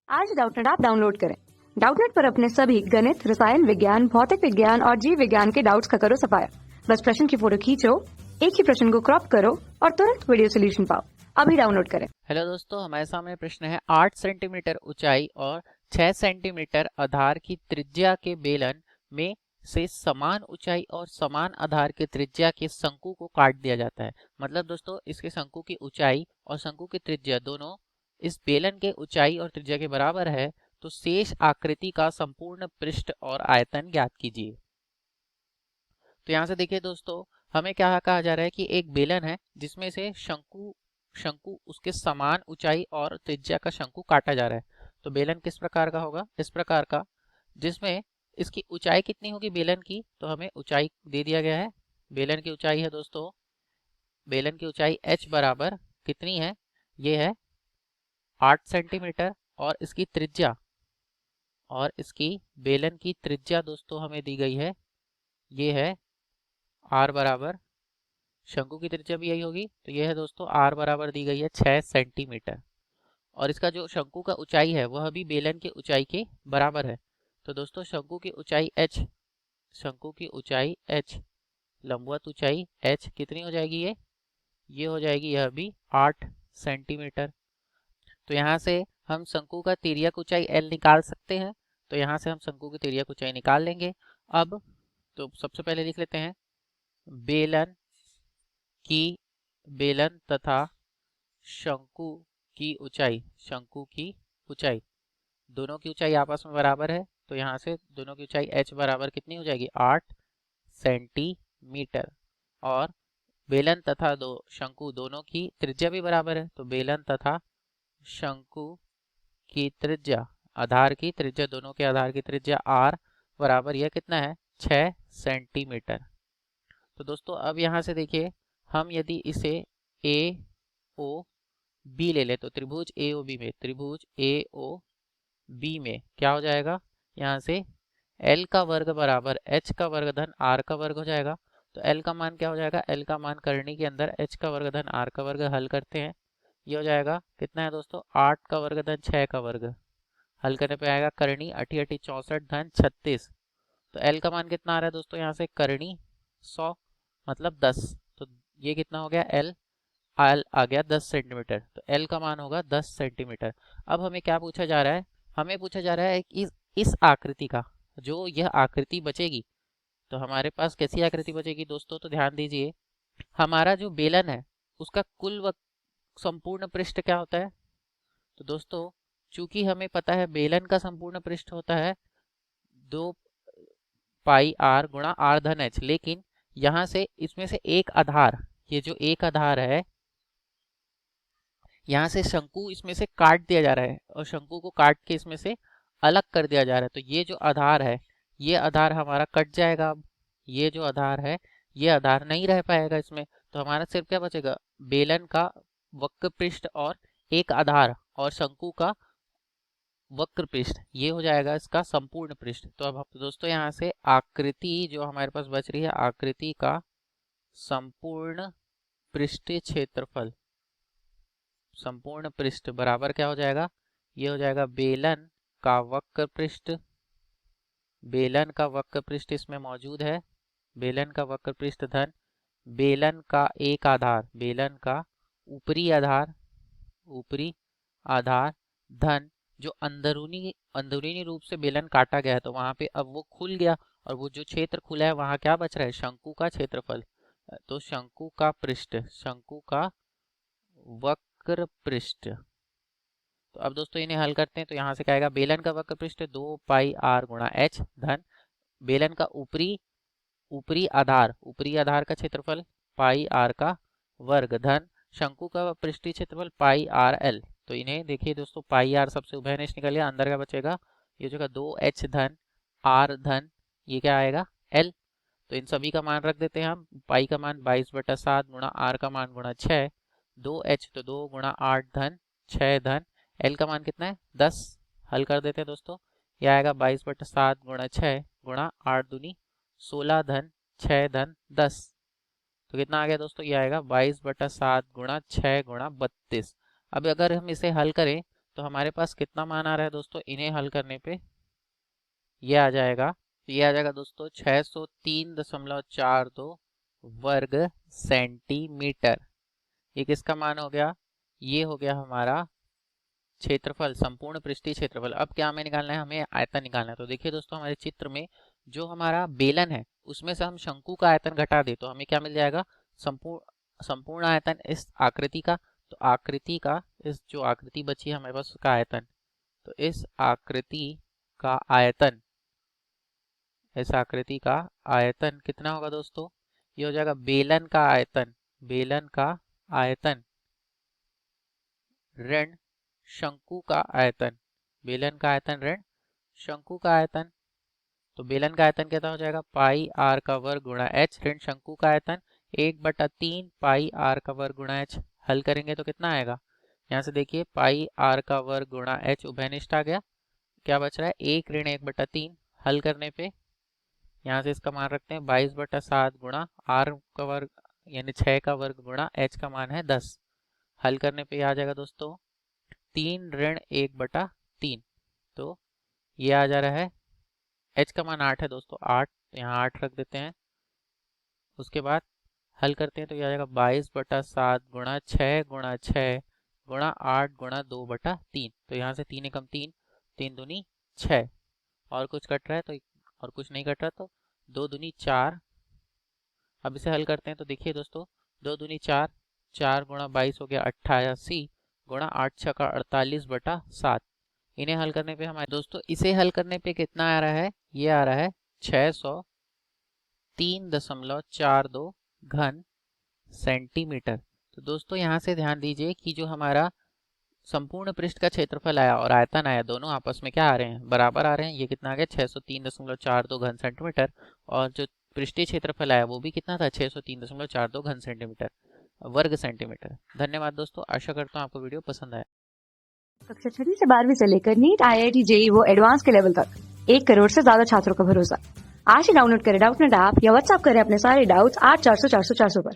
आज Doubtnut app download करें। Doubtnut पर अपने सभी गणित, रसायन विज्ञान, भौतिक विज्ञान और जीव विज्ञान के डाउट्स का करो सफाया। बस प्रश्न की फोटो खींचो, एक ही प्रश्न को क्रॉप करो और तुरंत वीडियो सोल्यूशन पाओ। अभी डाउनलोड करें। हेलो दोस्तों, हमारे सामने प्रश्न है 8 सेंटीमीटर ऊंचाई और 6 सेंटीमीटर आधार की त्रिज्या के बेलन में से समान ऊंचाई और समान आधार के त्रिज्या के शंकु को काट दिया जाता है। मतलब दोस्तों, इसके शंकु की ऊंचाई और शंकु की त्रिज्या दोनों इस बेलन के ऊंचाई और त्रिज्या के बराबर है, तो शेष आकृति का संपूर्ण पृष्ठ और आयतन ज्ञात कीजिए। तो यहाँ से देखिए दोस्तों, हमें क्या कहा जा रहा है कि एक बेलन है जिसमें से शंकु उसके समान ऊंचाई और त्रिज्या का शंकु काटा जा रहा है। तो बेलन किस प्रकार का होगा? इस प्रकार का, जिसमें इसकी ऊंचाई कितनी होगी बेलन की, तो हमें ऊंचाई दे दिया गया है। बेलन की ऊंचाई है दोस्तों, बेलन की ऊंचाई h बराबर कितनी है? ये है 8 सेंटीमीटर और इसकी त्रिज्या, और इसकी बेलन की त्रिज्या दोस्तों हमें दी गई है, ये है r बराबर, शंकु की त्रिज्या भी यही होगी, तो यह है दोस्तों r बराबर दी गई है 6 सेंटीमीटर। और इसका जो शंकु का ऊंचाई है वह भी बेलन की ऊंचाई के बराबर है। तो दोस्तों शंकु की ऊंचाई h, शंकु की ऊंचाई h, लंबवत ऊंचाई h कितनी हो जाएगी? ये हो जाएगी यह भी 8 सेंटीमीटर। तो यहाँ से हम शंकु का तिर्यक ऊंचाई l निकाल सकते हैं। तो यहाँ से हम शंकु की तिर्यक ऊंचाई निकाल लेंगे। अब तो सबसे पहले लिख लेते हैं बेलन तथा शंकु की ऊंचाई, शंकु की ऊंचाई, दोनों की ऊंचाई आपस में बराबर है। तो यहाँ से दोनों की ऊंचाई h बराबर कितनी हो जाएगी? 8 सेंटीमीटर। और बेलन तथा शंकु दोनों की त्रिज्या भी बराबर है। तो बेलन तथा शंकु की त्रिज्या, आधार की त्रिज्या, दोनों के आधार की त्रिज्या r बराबर यह कितना है? 6 सेंटीमीटर। तो दोस्तों अब यहाँ से देखिए, हम यदि इसे ए ओ बी ले ले, तो त्रिभुज ए ओ बी में क्या हो जाएगा? यहाँ से l का वर्ग बराबर h का वर्ग धन r का वर्ग हो जाएगा। तो l का मान क्या हो जाएगा? l का मान करनी के अंदर h का वर्ग धन r का वर्ग हल करते हैं, ये हो जाएगा कितना है दोस्तों? 8 का वर्ग धन 6 का वर्ग, हल करने पे आएगा करनी 8 8 64 धन 36। तो l का मान कितना आ रहा है दोस्तों? यहाँ से करनी 100 मतलब 10। तो ये कितना हो गया? l आ गया 10 सेंटीमीटर। तो l का मान होगा 10 सेंटीमीटर। अब हमें क्या पूछा जा रहा है? हमें पूछा जा रहा है कि इस आकृति का, जो यह आकृति बचेगी, तो हमारे पास कैसी आकृति बचेगी दोस्तों? तो ध्यान दीजिए, हमारा जो बेलन है उसका कुल संपूर्ण पृष्ठ क्या होता है? तो दोस्तों चूंकि हमें पता है बेलन का संपूर्ण पृष्ठ होता है 2 पाई r गुणा r धन h, लेकिन यहाँ से इसमें से एक आधार, ये जो एक आधार है, यहाँ से शंकु इसमें से काट दिया जा रहा है और शंकु को काट के इसमें से अलग कर दिया जा रहा है। तो ये जो आधार है, ये आधार हमारा कट जाएगा। अब ये जो आधार है, ये आधार नहीं रह पाएगा इसमें। तो हमारा सिर्फ क्या बचेगा? बेलन का वक्र पृष्ठ और एक आधार और शंकु का वक्र पृष्ठ, ये हो जाएगा इसका संपूर्ण पृष्ठ। तो अब दोस्तों यहाँ से आकृति जो हमारे पास बच रही है, आकृति का संपूर्ण पृष्ठीय क्षेत्रफल, संपूर्ण पृष्ठ बराबर क्या हो जाएगा? ये हो जाएगा बेलन का वक्र पृष्ठ, बेलन का वक्र पृष्ठ इसमें मौजूद है, बेलन का वक्र पृष्ठ धन बेलन का एक आधार, बेलन का ऊपरी आधार धन जो अंदरूनी रूप से बेलन काटा गया है, तो वहां पे अब वो खुल गया और वो जो क्षेत्र खुला है वहां क्या बच रहा है? शंकु का क्षेत्रफल। तो शंकु का पृष्ठ, शंकु का वक्र पृष्ठ। तो अब दोस्तों इन्हें हल करते हैं। तो यहाँ से क्या आएगा? बेलन का वक्र पृष्ठ 2 पाई r गुणा h धन बेलन का ऊपरी आधार का क्षेत्रफल पाई r का वर्ग धन शंकु का पृष्ठीय क्षेत्रफल पाई r l। तो इन्हें देखिए दोस्तों, पाई r सबसे उभयनिष्ठ निकल गया, अंदर का बचेगा ये जो 2h धन r धन ये क्या आएगा? l। तो इन सभी का मान रख देते हैं हम। पाई का मान 22/7 गुणा r का मान गुणा 6, 2h तो 2 गुणा 8 धन 6 धन l का मान कितना है? 10। हल कर देते हैं दोस्तों, यह आएगा 22/7 गुणा 6 गुणा 8 दूनी 16 धन 6 धन 10। तो कितना आ गया दोस्तों? ये आएगा 22/7 गुणा 6 गुणा 32। अब अगर हम इसे हल करें तो हमारे पास कितना मान आ रहा है दोस्तों, इन्हें हल करने पे ये आ जाएगा, तो ये आ जाएगा दोस्तों 603.42 वर्ग सेंटीमीटर। ये किसका मान हो गया, ये हो गया हमारा क्षेत्रफल, संपूर्ण पृष्ठीय क्षेत्रफल। अब क्या हमें निकालना है, हमें आयतन निकालना है। तो देखिए दोस्तों हमारे चित्र में जो हमारा बेलन है उसमें से हम शंकु का आयतन घटा दे तो हमें क्या मिल जाएगा, संपूर्ण आयतन इस आकृति का। तो आकृति का, इस जो आकृति बची है हमारे पास उसका आयतन, तो इस आकृति का आयतन, इस आकृति का आयतन कितना होगा दोस्तों, ये हो जाएगा बेलन का आयतन, बेलन का आयतन ऋण शंकु का आयतन, बेलन का आयतन ऋण शंकु का आयतन। तो बेलन का आयतन कितना हो जाएगा, पाई आर का वर्ग गुणा एच, ऋण शंकु का आयतन 1/3 पाई आर का वर्ग गुणा एच। हल करेंगे तो कितना आएगा, यहाँ से देखिए पाई आर का वर्ग गुणा एच उभयनिष्ठ आ गया, क्या बच रहा है 1 ऋण 1/3। हल करने पे यहाँ से इसका मान रखते हैं 22/7 गुणा आर का वर्ग यानी 6 का वर्ग गुणा एच का मान है 10। हल करने पे आ जाएगा दोस्तों 3 ऋण 1/3। तो ये आ जा रहा है, एच का मान 8 है दोस्तों, 8, यहाँ 8 रख देते हैं। उसके बाद हल करते हैं तो ये आ जाएगा 22/7 गुणा 6 गुणा 6 गुणा 8 गुणा 2/3। तो यहाँ से 3 एकम 3, 3 दूनी 6, और कुछ कट रहा है तो, और कुछ नहीं कट रहा तो 2 दूनी 4। अब इसे हल करते हैं तो देखिए दोस्तों 2 दूनी 4, 4 गुणा 22 हो गया 88 गुणा 8 छका 48/7। इन्हें हल करने पे हमारे दोस्तों, इसे हल करने पे कितना आ रहा है, ये आ रहा है 603.42 घन सेंटीमीटर। तो दोस्तों यहाँ से ध्यान दीजिए कि जो हमारा संपूर्ण पृष्ठ का क्षेत्रफल आया और आयतन आया, दोनों आपस में क्या आ रहे हैं, बराबर आ रहे हैं। ये कितना आ गया 603.42 घन सेंटीमीटर, और जो पृष्ठीय क्षेत्रफल आया वो भी कितना था 603.42 घन सेंटीमीटर, वर्ग सेंटीमीटर। धन्यवाद दोस्तों, आशा करता हूँ आपको वीडियो पसंद आया। कक्षा 6 से 12वीं से लेकर नीट, IIT, JEE वो एडवांस के लेवल तक 1 करोड़ से ज्यादा छात्रों का भरोसा। आज ही डाउनलोड करें डाउटनेट ऐप या व्हाट्सएप करें अपने सारे डाउट्स 8400 400 400 पर।